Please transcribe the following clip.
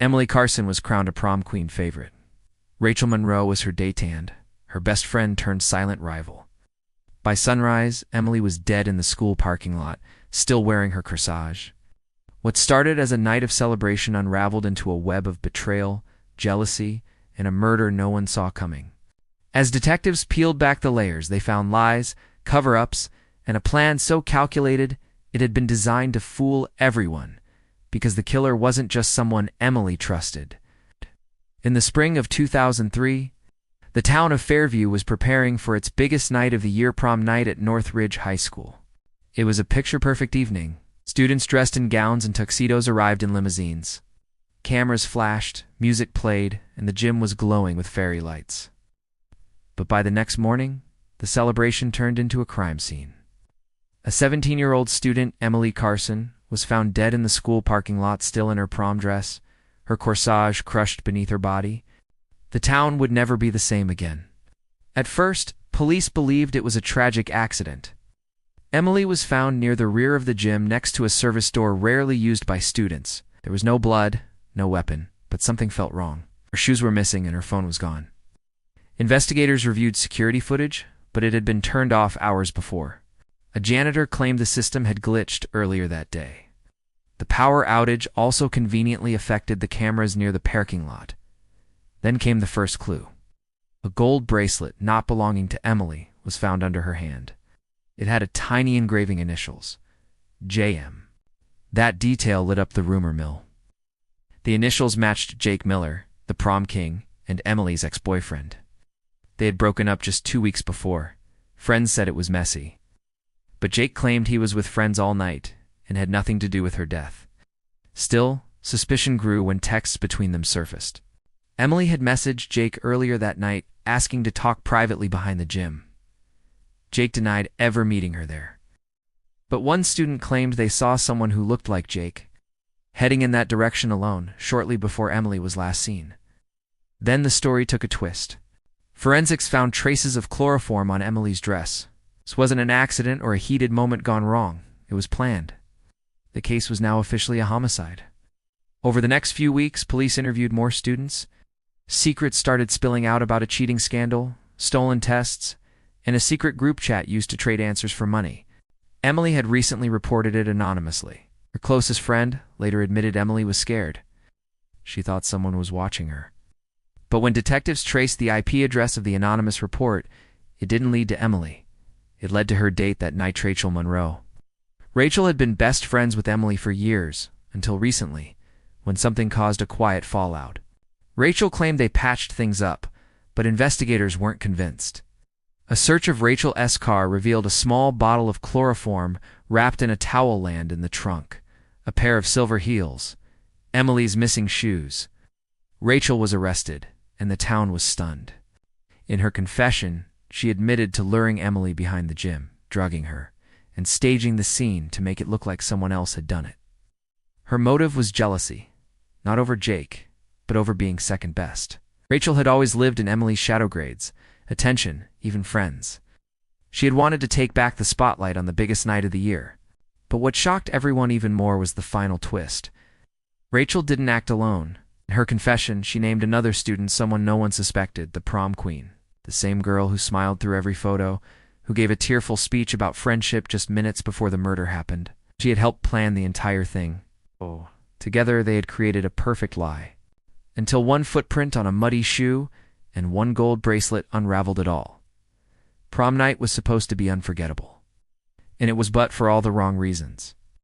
Emily Carson was crowned a prom queen favorite. Rachel Monroe was her date-hand, her best friend turned silent rival. By sunrise, Emily was dead in the school parking lot, still wearing her corsage. What started as a night of celebration unraveled into a web of betrayal, jealousy, and a murder no one saw coming. As detectives peeled back the layers, they found lies, cover-ups, and a plan so calculated it had been designed to fool everyone, because the killer wasn't just someone Emily trusted. In the spring of 2003, the town of Fairview was preparing for its biggest night of the year, prom night at Northridge High School. It was a picture-perfect evening. Students dressed in gowns and tuxedos arrived in limousines. Cameras flashed, music played, and the gym was glowing with fairy lights. But by the next morning, the celebration turned into a crime scene. A 17-year-old student, Emily Carson, was found dead in the school parking lot, still in her prom dress, her corsage crushed beneath her body. The town would never be the same again. At first, police believed it was a tragic accident. Emily was found near the rear of the gym next to a service door rarely used by students. There was no blood, no weapon, but something felt wrong. Her shoes were missing and her phone was gone. Investigators reviewed security footage, but it had been turned off hours before. A janitor claimed the system had glitched earlier that day. The power outage also conveniently affected the cameras near the parking lot. Then came the first clue. A gold bracelet not belonging to Emily was found under her hand. It had a tiny engraving initials, JM. That detail lit up the rumor mill. The initials matched Jake Miller, the prom king, and Emily's ex-boyfriend. They had broken up just 2 weeks before. Friends said it was messy. But Jake claimed he was with friends all night and had nothing to do with her death. Still, suspicion grew when texts between them surfaced. Emily had messaged Jake earlier that night asking to talk privately behind the gym. Jake denied ever meeting her there. But one student claimed they saw someone who looked like Jake, heading in that direction alone shortly before Emily was last seen. Then the story took a twist. Forensics found traces of chloroform on Emily's dress. This wasn't an accident or a heated moment gone wrong. It was planned. The case was now officially a homicide. Over the next few weeks, police interviewed more students. Secrets started spilling out about a cheating scandal, stolen tests, and a secret group chat used to trade answers for money. Emily had recently reported it anonymously. Her closest friend later admitted Emily was scared. She thought someone was watching her. But when detectives traced the IP address of the anonymous report, it didn't lead to Emily. It led to her date that night, Rachel Monroe. Rachel had been best friends with Emily for years, until recently, when something caused a quiet fallout. Rachel claimed they patched things up, but investigators weren't convinced. A search of Rachel's car revealed a small bottle of chloroform wrapped in a towel land in the trunk, a pair of silver heels, Emily's missing shoes. Rachel was arrested, and the town was stunned. In her confession, she admitted to luring Emily behind the gym, drugging her, and staging the scene to make it look like someone else had done it. Her motive was jealousy, not over Jake, but over being second best. Rachel had always lived in Emily's shadow grades, attention, even friends. She had wanted to take back the spotlight on the biggest night of the year. But what shocked everyone even more was the final twist. Rachel didn't act alone. In her confession, she named another student, someone no one suspected, the prom queen, the same girl who smiled through every photo, who gave a tearful speech about friendship just minutes before the murder happened. She had helped plan the entire thing. Together they had created a perfect lie. Until one footprint on a muddy shoe and one gold bracelet unraveled it all. Prom night was supposed to be unforgettable. And it was, but for all the wrong reasons.